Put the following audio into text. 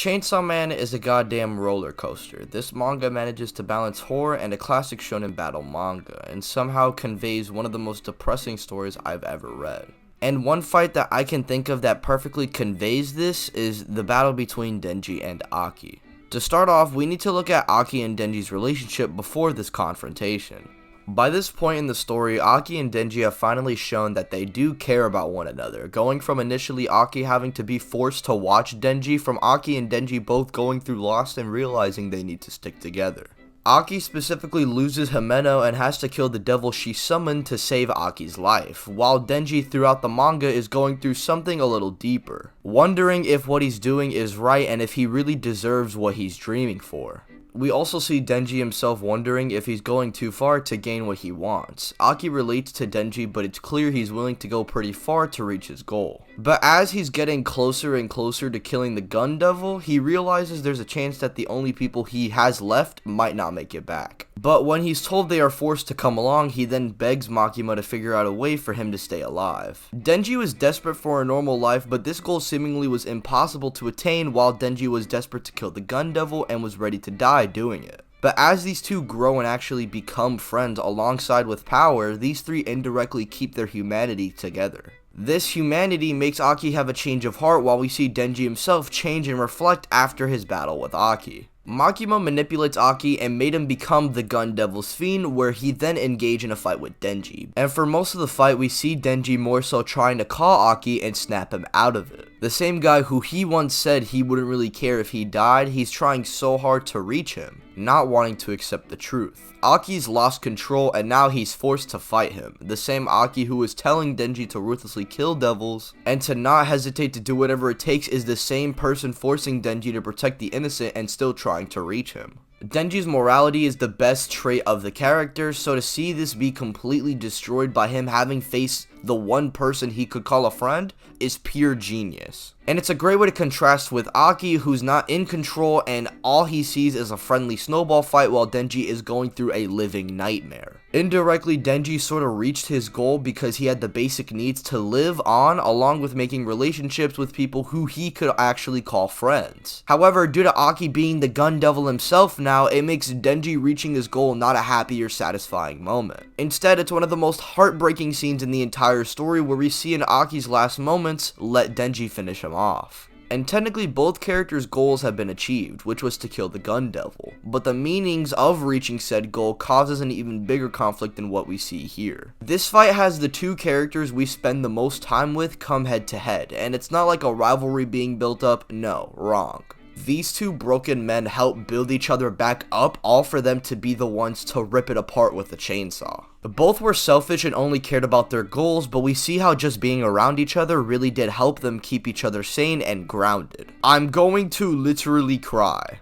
Chainsaw Man is a goddamn roller coaster. This manga manages to balance horror and a classic shonen battle manga, and somehow conveys one of the most depressing stories I've ever read. And one fight that I can think of that perfectly conveys this is the battle between Denji and Aki. To start off, we need to look at Aki and Denji's relationship before this confrontation. By this point in the story, Aki and Denji have finally shown that they do care about one another, going from initially Aki having to be forced to watch Denji, from Aki and Denji both going through loss and realizing they need to stick together. Aki specifically loses Himeno and has to kill the devil she summoned to save Aki's life, while Denji throughout the manga is going through something a little deeper, wondering if what he's doing is right and if he really deserves what he's dreaming for. We also see Denji himself wondering if he's going too far to gain what he wants. Aki relates to Denji, but it's clear he's willing to go pretty far to reach his goal. But as he's getting closer and closer to killing the gun devil, he realizes there's a chance that the only people he has left might not make it back. But when he's told they are forced to come along, he then begs Makima to figure out a way for him to stay alive. Denji was desperate for a normal life, but this goal seemingly was impossible to attain, while Denji was desperate to kill the gun devil and was ready to die doing it. But as these two grow and actually become friends alongside with power, these three indirectly keep their humanity together. This humanity makes Aki have a change of heart, while we see Denji himself change and reflect after his battle with Aki. Makima manipulates Aki and made him become the Gun Devil's Fiend, where he then engaged in a fight with Denji. And for most of the fight, we see Denji more so trying to call Aki and snap him out of it. The same guy who he once said he wouldn't really care if he died, he's trying so hard to reach him, not wanting to accept the truth. Aki's lost control and now he's forced to fight him. The same Aki who is telling Denji to ruthlessly kill devils and to not hesitate to do whatever it takes is the same person forcing Denji to protect the innocent and still trying to reach him. Denji's morality is the best trait of the character, so to see this be completely destroyed by him having faced the one person he could call a friend is pure genius. And it's a great way to contrast with Aki, who's not in control and all he sees is a friendly snowball fight while Denji is going through a living nightmare. Indirectly, Denji sort of reached his goal because he had the basic needs to live on, along with making relationships with people who he could actually call friends. However, due to Aki being the gun devil himself now, it makes Denji reaching his goal not a happy or satisfying moment. Instead, it's one of the most heartbreaking scenes in the entire story, where we see in Aki's last moments let Denji finish him off. And technically both characters' goals have been achieved, which was to kill the gun devil, but the meanings of reaching said goal causes an even bigger conflict than what we see here. This fight has the two characters we spend the most time with come head to head, and it's not like a rivalry being built up, no, wrong. These two broken men help build each other back up, all for them to be the ones to rip it apart with a chainsaw. Both were selfish and only cared about their goals, but we see how just being around each other really did help them keep each other sane and grounded. I'm going to literally cry.